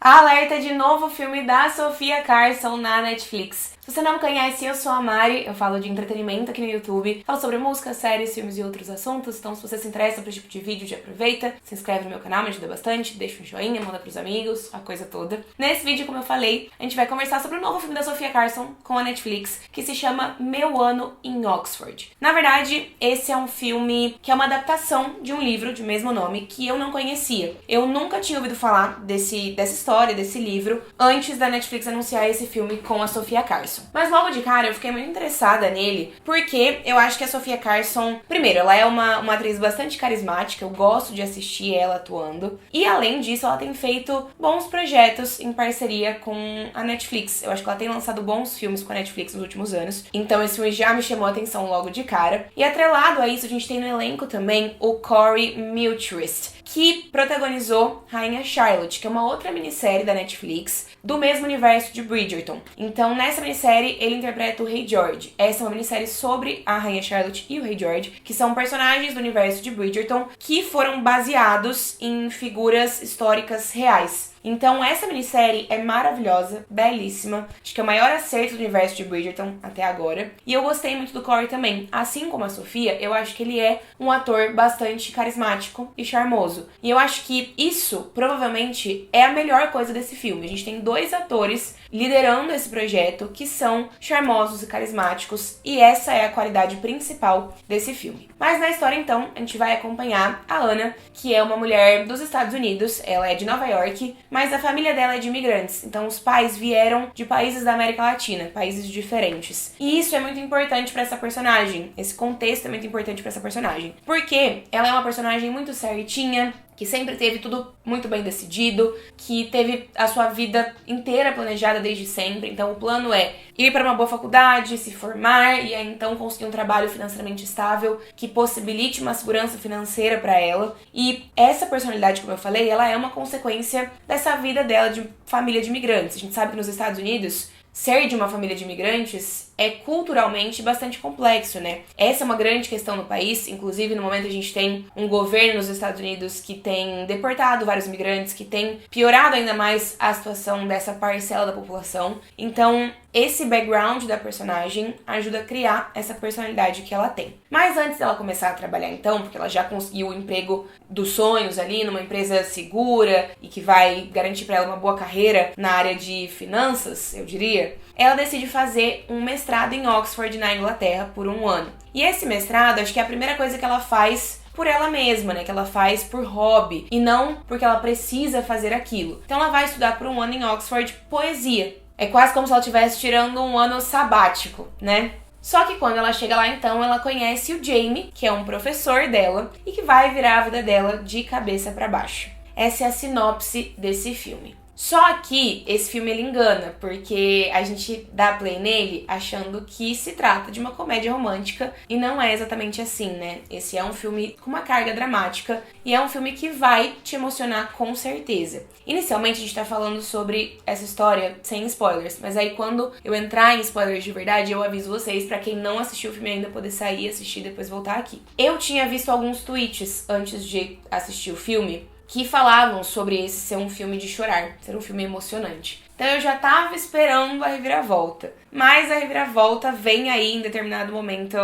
Alerta de novo filme da Sofia Carson na Netflix. Se você não me conhece, eu sou a Mari, eu falo de entretenimento aqui no YouTube, falo sobre música, séries, filmes e outros assuntos, então se você se interessa por esse tipo de vídeo, já aproveita, se inscreve no meu canal, me ajuda bastante, deixa um joinha, manda pros amigos, a coisa toda. Nesse vídeo, como eu falei, a gente vai conversar sobre o novo filme da Sofia Carson com a Netflix, que se chama Meu Ano em Oxford. Na verdade, esse é um filme que é uma adaptação de um livro de mesmo nome que eu não conhecia. Eu nunca tinha ouvido falar dessa história, desse livro, antes da Netflix anunciar esse filme com a Sofia Carson. Mas logo de cara eu fiquei muito interessada nele, porque eu acho que a Sofia Carson, primeiro, ela é uma atriz bastante carismática, eu gosto de assistir ela atuando, e além disso ela tem feito bons projetos em parceria com a Netflix. Eu acho que ela tem lançado bons filmes com a Netflix nos últimos anos, então esse filme já me chamou a atenção logo de cara. E atrelado a isso, a gente tem no elenco também o Corey Milchrist, que protagonizou Rainha Charlotte, que é uma outra minissérie da Netflix, do mesmo universo de Bridgerton. Então, nessa minissérie, ele interpreta o Rei George. Essa é uma minissérie sobre a Rainha Charlotte e o Rei George, que são personagens do universo de Bridgerton que foram baseados em figuras históricas reais. Então essa minissérie é maravilhosa, belíssima, acho que é o maior acerto do universo de Bridgerton até agora. E eu gostei muito do Corey também. Assim como a Sofia, eu acho que ele é um ator bastante carismático e charmoso. E eu acho que isso, provavelmente, é a melhor coisa desse filme. A gente tem dois atores liderando esse projeto que são charmosos e carismáticos, e essa é a qualidade principal desse filme. Mas na história, então, a gente vai acompanhar a Anna, que é uma mulher dos Estados Unidos, ela é de Nova York, mas a família dela é de imigrantes, então os pais vieram de países da América Latina, países diferentes. E isso é muito importante pra essa personagem, esse contexto é muito importante pra essa personagem, porque ela é uma personagem muito certinha, que sempre teve tudo muito bem decidido, que teve a sua vida inteira planejada desde sempre. Então o plano é ir para uma boa faculdade, se formar e aí então conseguir um trabalho financeiramente estável que possibilite uma segurança financeira para ela. E essa personalidade, como eu falei, ela é uma consequência dessa vida dela de família de imigrantes. A gente sabe que nos Estados Unidos, ser de uma família de imigrantes é culturalmente bastante complexo, né? Essa é uma grande questão no país, inclusive no momento a gente tem um governo nos Estados Unidos que tem deportado vários imigrantes, que tem piorado ainda mais a situação dessa parcela da população. Então, esse background da personagem ajuda a criar essa personalidade que ela tem. Mas antes dela começar a trabalhar então, porque ela já conseguiu o emprego dos sonhos ali, numa empresa segura e que vai garantir para ela uma boa carreira na área de finanças, eu diria, ela decide fazer um mestrado em Oxford, na Inglaterra, por 1 ano. E esse mestrado, acho que é a primeira coisa que ela faz por ela mesma, né? Que ela faz por hobby e não porque ela precisa fazer aquilo. Então ela vai estudar por 1 ano em Oxford poesia. É quase como se ela estivesse tirando um ano sabático, né? Só que quando ela chega lá, então, ela conhece o Jamie, que é um professor dela e que vai virar a vida dela de cabeça pra baixo. Essa é a sinopse desse filme. Só que esse filme ele engana, porque a gente dá play nele achando que se trata de uma comédia romântica e não é exatamente assim, né? Esse é um filme com uma carga dramática e é um filme que vai te emocionar com certeza. Inicialmente a gente tá falando sobre essa história sem spoilers, mas aí quando eu entrar em spoilers de verdade eu aviso vocês pra quem não assistiu o filme ainda poder sair, assistir e depois voltar aqui. Eu tinha visto alguns tweets antes de assistir o filme que falavam sobre esse ser um filme de chorar, ser um filme emocionante. Então eu já tava esperando a reviravolta. Mas a reviravolta vem aí em determinado momento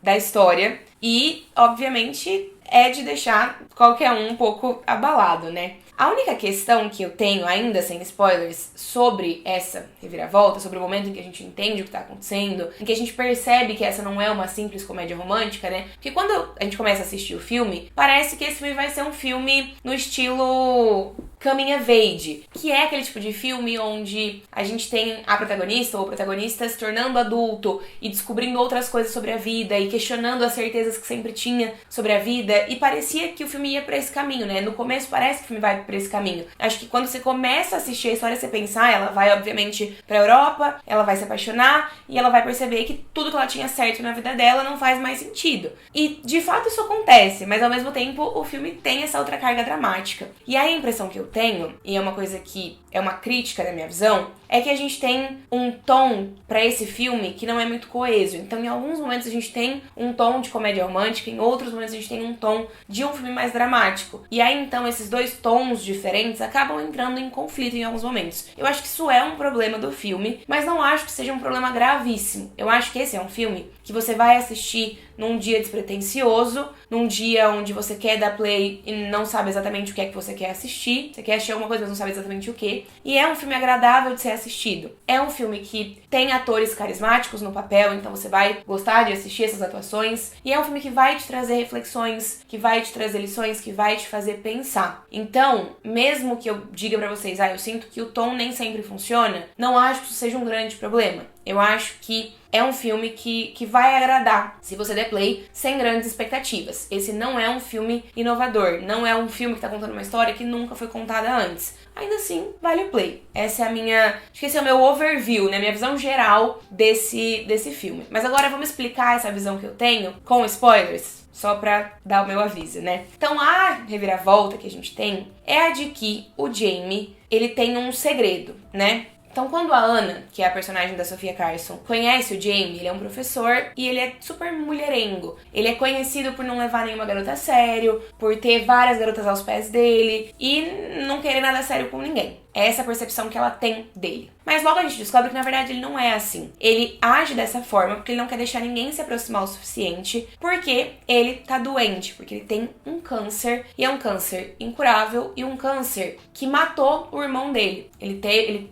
da história e, obviamente, é de deixar qualquer um pouco abalado, né? A única questão que eu tenho, ainda sem spoilers, sobre essa reviravolta, sobre o momento em que a gente entende o que tá acontecendo, em que a gente percebe que essa não é uma simples comédia romântica, né? Porque quando a gente começa a assistir o filme, parece que esse filme vai ser um filme no estilo coming of age, que é aquele tipo de filme onde a gente tem a protagonista ou o protagonista se tornando adulto e descobrindo outras coisas sobre a vida e questionando as certezas que sempre tinha sobre a vida, e parecia que o filme ia pra esse caminho, né? No começo parece que o filme vai pra esse caminho. Acho que quando você começa a assistir a história, você pensa, ela vai obviamente pra Europa, ela vai se apaixonar e ela vai perceber que tudo que ela tinha certo na vida dela não faz mais sentido. E de fato isso acontece, mas ao mesmo tempo o filme tem essa outra carga dramática. E aí a impressão que eu tenho, e é uma coisa que é uma crítica da minha visão, é que a gente tem um tom pra esse filme que não é muito coeso. Então, em alguns momentos a gente tem um tom de comédia romântica, em outros momentos a gente tem um tom de um filme mais dramático. E aí, então, esses dois tons tons diferentes acabam entrando em conflito em alguns momentos. Eu acho que isso é um problema do filme, mas não acho que seja um problema gravíssimo. Eu acho que esse é um filme que você vai assistir num dia despretensioso, num dia onde você quer dar play e não sabe exatamente o que é que você quer assistir. Você quer assistir alguma coisa, mas não sabe exatamente o que. E é um filme agradável de ser assistido. É um filme que tem atores carismáticos no papel, então você vai gostar de assistir essas atuações. E é um filme que vai te trazer reflexões, que vai te trazer lições, que vai te fazer pensar. Então, mesmo que eu diga pra vocês, eu sinto que o tom nem sempre funciona, não acho que isso seja um grande problema. Eu acho que é um filme que vai agradar se você der play sem grandes expectativas. Esse não é um filme inovador, não é um filme que tá contando uma história que nunca foi contada antes. Ainda assim, vale o play. Essa é a minha... Acho que esse é o meu overview, né? Minha visão geral desse filme. Mas agora vamos explicar essa visão que eu tenho com spoilers, só pra dar o meu aviso, né? Então a reviravolta que a gente tem é a de que o Jamie, ele tem um segredo, né? Então, quando a Anna, que é a personagem da Sofia Carson, conhece o Jamie, ele é um professor e ele é super mulherengo. Ele é conhecido por não levar nenhuma garota a sério, por ter várias garotas aos pés dele e não querer nada a sério com ninguém. É essa a percepção que ela tem dele. Mas logo a gente descobre que, na verdade, ele não é assim. Ele age dessa forma porque ele não quer deixar ninguém se aproximar o suficiente, porque ele tá doente, porque ele tem um câncer, e é um câncer incurável e um câncer que matou o irmão dele. Ele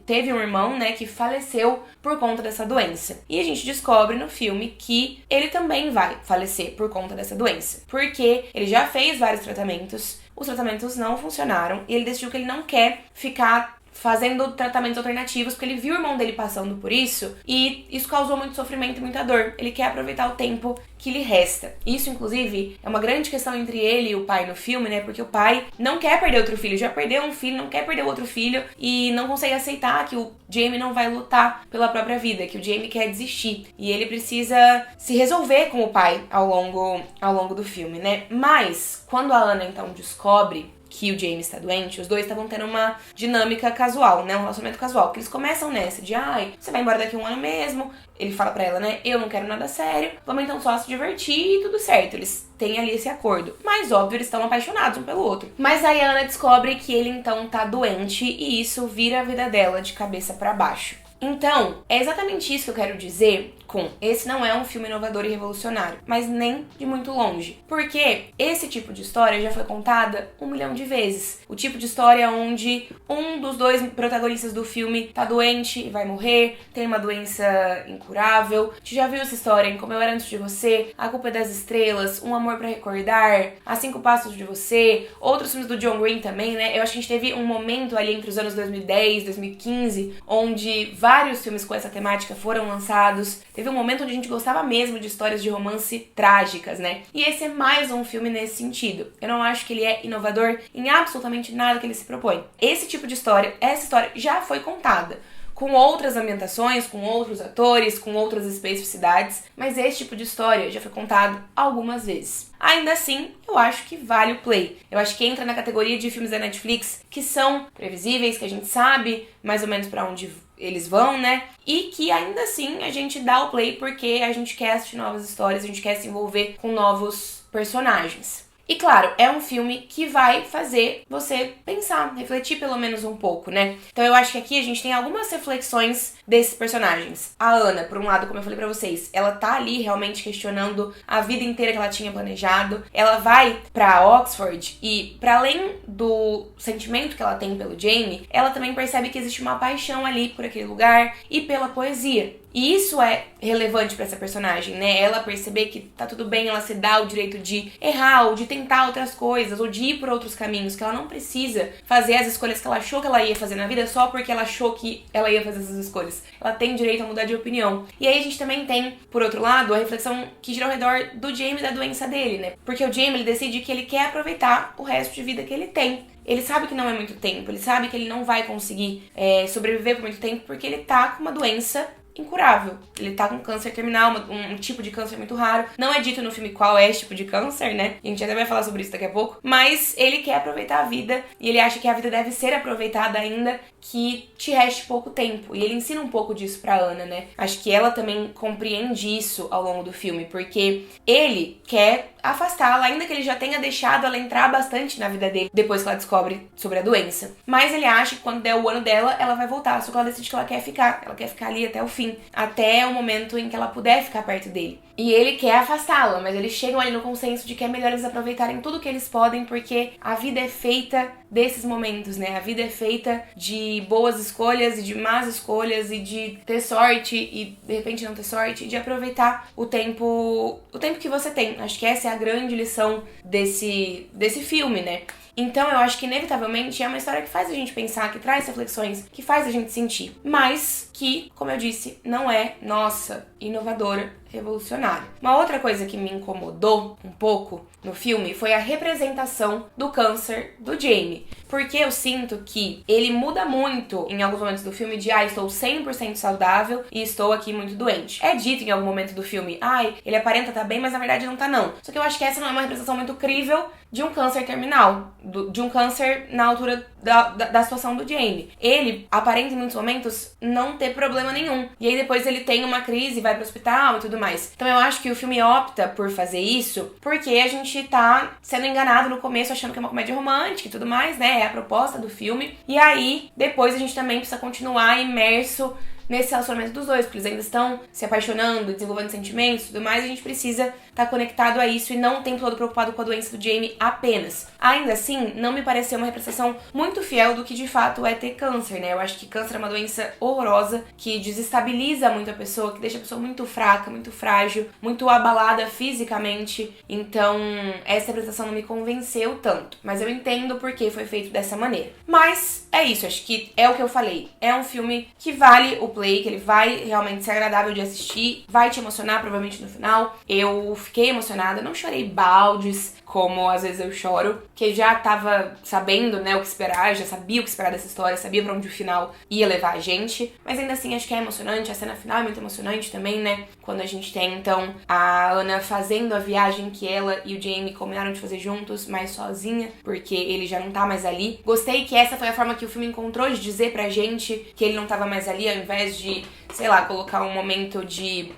teve um irmão, né, que faleceu por conta dessa doença. E a gente descobre no filme que ele também vai falecer por conta dessa doença, porque ele já fez vários tratamentos, os tratamentos não funcionaram e ele decidiu que ele não quer ficar fazendo tratamentos alternativos, porque ele viu o irmão dele passando por isso e isso causou muito sofrimento e muita dor. Ele quer aproveitar o tempo que lhe resta. Isso, inclusive, é uma grande questão entre ele e o pai no filme, né? Porque o pai não quer perder outro filho, já perdeu um filho, não quer perder outro filho e não consegue aceitar que o Jamie não vai lutar pela própria vida, que o Jamie quer desistir. E ele precisa se resolver com o pai ao longo do filme, né? Mas, quando a Anna, então, descobre que o Jamie está doente, os dois estavam tendo uma dinâmica casual, né? Um relacionamento casual. Porque eles começam nessa de, você vai embora daqui um ano mesmo. Ele fala pra ela, né? Eu não quero nada sério. Vamos então só se divertir e tudo certo. Eles têm ali esse acordo. Mas, óbvio, eles estão apaixonados um pelo outro. Mas aí a Anna descobre que ele então tá doente e isso vira a vida dela de cabeça pra baixo. Então, é exatamente isso que eu quero dizer com esse não é um filme inovador e revolucionário, mas nem de muito longe. Porque esse tipo de história já foi contada 1 milhão de vezes. O tipo de história onde um dos dois protagonistas do filme tá doente e vai morrer, tem uma doença incurável. Você já viu essa história em Como Eu Era Antes de Você, A Culpa é das Estrelas, Um Amor pra Recordar, A 5 Passos de Você, outros filmes do John Green também, né? Eu acho que a gente teve um momento ali entre os anos 2010 e 2015, onde vários filmes com essa temática foram lançados. Teve um momento onde a gente gostava mesmo de histórias de romance trágicas, né? E esse é mais um filme nesse sentido. Eu não acho que ele é inovador em absolutamente nada que ele se propõe. Esse tipo de história, essa história já foi contada, com outras ambientações, com outros atores, com outras especificidades, mas esse tipo de história já foi contado algumas vezes. Ainda assim, eu acho que vale o play. Eu acho que entra na categoria de filmes da Netflix que são previsíveis, que a gente sabe mais ou menos pra onde eles vão, né? E que ainda assim a gente dá o play porque a gente quer assistir novas histórias, a gente quer se envolver com novos personagens. E claro, é um filme que vai fazer você pensar, refletir pelo menos um pouco, né? Então eu acho que aqui a gente tem algumas reflexões desses personagens. A Anna, por um lado, como eu falei pra vocês, ela tá ali realmente questionando a vida inteira que ela tinha planejado. Ela vai pra Oxford e, pra além do sentimento que ela tem pelo Jamie, ela também percebe que existe uma paixão ali por aquele lugar e pela poesia. E isso é relevante pra essa personagem, né? Ela perceber que tá tudo bem ela se dar o direito de errar, ou de tentar outras coisas, ou de ir por outros caminhos, que ela não precisa fazer as escolhas que ela achou que ela ia fazer na vida só porque ela achou que ela ia fazer essas escolhas. Ela tem direito a mudar de opinião. E aí a gente também tem, por outro lado, a reflexão que gira ao redor do Jamie e da doença dele, né? Porque o Jamie, ele decide que ele quer aproveitar o resto de vida que ele tem. Ele sabe que não é muito tempo, ele sabe que ele não vai conseguir sobreviver por muito tempo porque ele tá com uma doença incurável. Ele tá com câncer terminal, um tipo de câncer muito raro. Não é dito no filme qual é esse tipo de câncer, né? A gente até vai falar sobre isso daqui a pouco. Mas ele quer aproveitar a vida e ele acha que a vida deve ser aproveitada ainda que te reste pouco tempo. E ele ensina um pouco disso pra Anna, né? Acho que ela também compreende isso ao longo do filme, porque ele quer afastá-la, ainda que ele já tenha deixado ela entrar bastante na vida dele depois que ela descobre sobre a doença. Mas ele acha que quando der o ano dela, ela vai voltar, só que ela decide que ela quer ficar ali até o fim, até o momento em que ela puder ficar perto dele. E ele quer afastá-la, mas eles chegam ali no consenso de que é melhor eles aproveitarem tudo que eles podem, porque a vida é feita desses momentos, né? A vida é feita de boas escolhas e de más escolhas e de ter sorte e de repente não ter sorte, e de aproveitar o tempo que você tem. Acho que essa é a grande lição desse filme, né? Então eu acho que inevitavelmente é uma história que faz a gente pensar, que traz reflexões, que faz a gente sentir, mas que, como eu disse, não é, nossa, inovadora, revolucionária. Uma outra coisa que me incomodou um pouco no filme foi a representação do câncer do Jamie, porque eu sinto que ele muda muito em alguns momentos do filme de estou 100% saudável e estou aqui muito doente. É dito em algum momento do filme, ele aparenta estar bem, mas na verdade não tá não. Só que eu acho que essa não é uma representação muito crível de um câncer terminal, de um câncer na altura da situação do Jamie. Ele aparenta em muitos momentos não ter problema nenhum, e aí depois ele tem uma crise, vai pro hospital e tudo mais. Então eu acho que o filme opta por fazer isso porque a gente tá sendo enganado no começo achando que é uma comédia romântica e tudo mais, né? É a proposta do filme. E aí, depois a gente também precisa continuar imerso nesse relacionamento dos dois, porque eles ainda estão se apaixonando, desenvolvendo sentimentos e tudo mais, a gente precisa estar conectado a isso e não o tempo todo preocupado com a doença do Jamie apenas. Ainda assim, não me pareceu uma representação muito fiel do que de fato é ter câncer, né? Eu acho que câncer é uma doença horrorosa, que desestabiliza muito a pessoa, que deixa a pessoa muito fraca, muito frágil, muito abalada fisicamente. Então, essa representação não me convenceu tanto, mas eu entendo por que foi feito dessa maneira. Mas é isso, acho que é o que eu falei. É um filme que vale o play, que ele vai realmente ser agradável de assistir, vai te emocionar provavelmente no final. Eu fiquei emocionada, não chorei baldes, como às vezes eu choro, que já tava sabendo, né, o que esperar, já sabia o que esperar dessa história, sabia pra onde o final ia levar a gente, mas ainda assim acho que é emocionante, a cena final é muito emocionante também, né, quando a gente tem então a Anna fazendo a viagem que ela e o Jamie combinaram de fazer juntos, mas sozinha, porque ele já não tá mais ali. Gostei que essa foi a forma que o filme encontrou de dizer pra gente que ele não tava mais ali, ao invés de, sei lá, colocar um momento de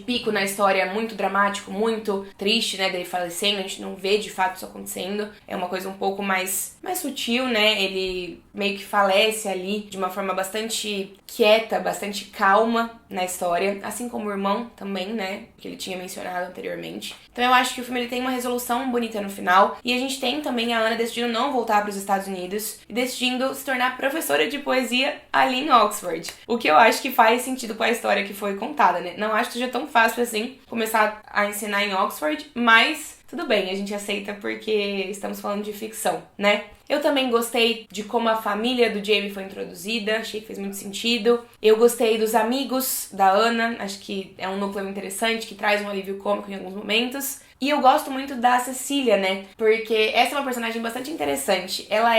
pico na história muito dramático, muito triste, né, dele falecendo, a gente não vê de fato isso acontecendo, é uma coisa um pouco mais sutil, né, ele meio que falece ali de uma forma bastante quieta, bastante calma na história, assim como o irmão também, né, que ele tinha mencionado anteriormente. Então eu acho que o filme ele tem uma resolução bonita no final, e a gente tem também a Anna decidindo não voltar para os Estados Unidos e decidindo se tornar professora de poesia ali em Oxford, o que eu acho que faz sentido com a história que foi contada, né, não acho que seja tão fácil assim começar a ensinar em Oxford, mas tudo bem, a gente aceita porque estamos falando de ficção, né? Eu também gostei de como a família do Jamie foi introduzida, achei que fez muito sentido. Eu gostei dos amigos da Anna, acho que é um núcleo interessante, que traz um alívio cômico em alguns momentos. E eu gosto muito da Cecília, né? Porque essa é uma personagem bastante interessante. Ela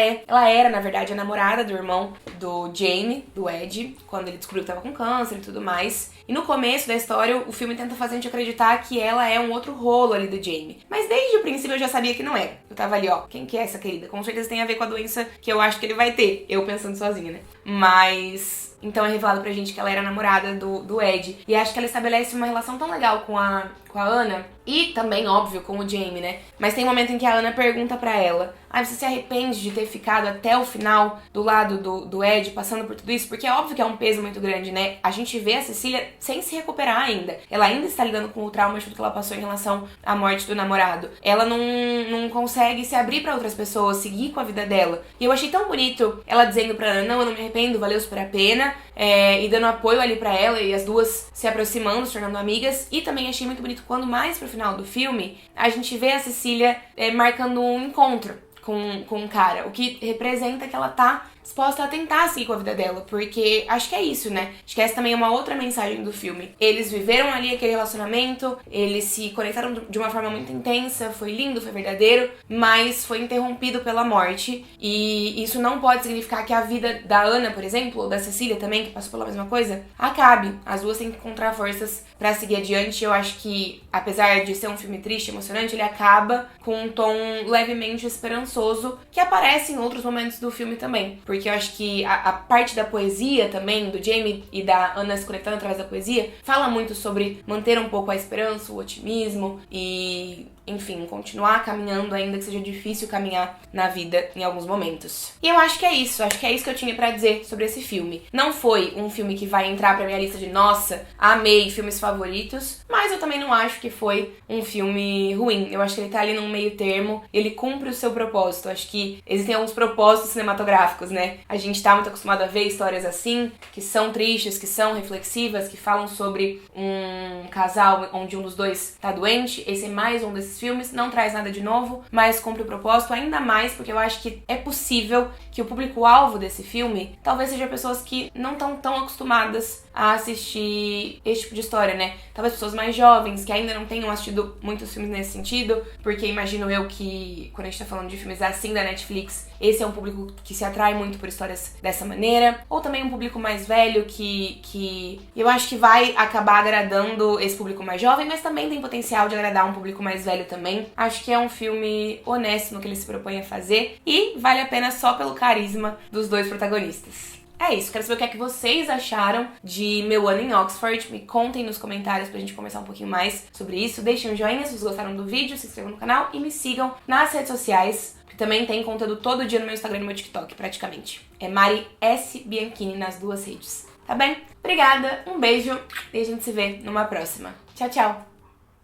era, na verdade, a namorada do irmão do Jamie, do Ed, quando ele descobriu que tava com câncer e tudo mais. E no começo da história, o filme tenta fazer a gente acreditar que ela é um outro rolo ali do Jamie. Mas desde o princípio eu já sabia que não era. Eu tava ali, quem que é essa querida? Com certeza tem a ver com a doença que eu acho que ele vai ter. Eu pensando sozinha, né? Mas então é revelado pra gente que ela era namorada do Ed. E acho que ela estabelece uma relação tão legal com a Anna. E também, óbvio, com o Jamie, né? Mas tem um momento em que a Anna pergunta pra ela: você se arrepende de ter ficado até o final do lado do Ed, passando por tudo isso? Porque é óbvio que é um peso muito grande, né? A gente vê a Cecília sem se recuperar ainda. Ela ainda está lidando com o trauma de tudo que ela passou em relação à morte do namorado. Ela não consegue se abrir pra outras pessoas, seguir com a vida dela. E eu achei tão bonito ela dizendo pra Anna: não, eu não me arrependo, valeu super a pena. E dando apoio ali pra ela, e as duas se aproximando, se tornando amigas. E também achei muito bonito quando mais pro final do filme a gente vê a Cecília marcando um encontro com um cara, o que representa que ela tá disposta a tentar seguir com a vida dela, porque acho que é isso, né? Acho que essa também é uma outra mensagem do filme. Eles viveram ali aquele relacionamento, eles se conectaram de uma forma muito intensa, foi lindo, foi verdadeiro, mas foi interrompido pela morte, e isso não pode significar que a vida da Anna, por exemplo, ou da Cecília também, que passou pela mesma coisa, acabe. As duas têm que encontrar forças pra seguir adiante. Eu acho que, apesar de ser um filme triste, emocionante, ele acaba com um tom levemente esperançoso, que aparece em outros momentos do filme também. Porque eu acho que a parte da poesia também, do Jamie e da Anna se conectando através da poesia, fala muito sobre manter um pouco a esperança, o otimismo e enfim, continuar caminhando, ainda que seja difícil caminhar na vida em alguns momentos. E eu acho que é isso que eu tinha pra dizer sobre esse filme. Não foi um filme que vai entrar pra minha lista de nossa, amei, filmes favoritos, mas eu também não acho que foi um filme ruim. Eu acho que ele tá ali num meio termo, ele cumpre o seu propósito. Eu acho que existem alguns propósitos cinematográficos, né? A gente tá muito acostumado a ver histórias assim, que são tristes, que são reflexivas, que falam sobre um casal onde um dos dois tá doente. Esse é mais um desses filmes, não traz nada de novo, mas cumpre o propósito, ainda mais porque eu acho que é possível que o público-alvo desse filme talvez seja pessoas que não estão tão acostumadas a assistir esse tipo de história, né? Talvez pessoas mais jovens, que ainda não tenham assistido muitos filmes nesse sentido, porque imagino eu que, quando a gente tá falando de filmes assim da Netflix, esse é um público que se atrai muito por histórias dessa maneira, ou também um público mais velho que eu acho que vai acabar agradando esse público mais jovem, mas também tem potencial de agradar um público mais velho também. Acho que é um filme honesto no que ele se propõe a fazer e vale a pena só pelo carisma dos dois protagonistas. É isso, quero saber o que é que vocês acharam de Meu Ano em Oxford. Me contem nos comentários pra gente conversar um pouquinho mais sobre isso. Deixem um joinha se vocês gostaram do vídeo, se inscrevam no canal e me sigam nas redes sociais, que também tem conteúdo todo dia no meu Instagram e no meu TikTok, praticamente. É Mari S. Bianchini nas duas redes, tá bem? Obrigada, um beijo e a gente se vê numa próxima. Tchau, tchau!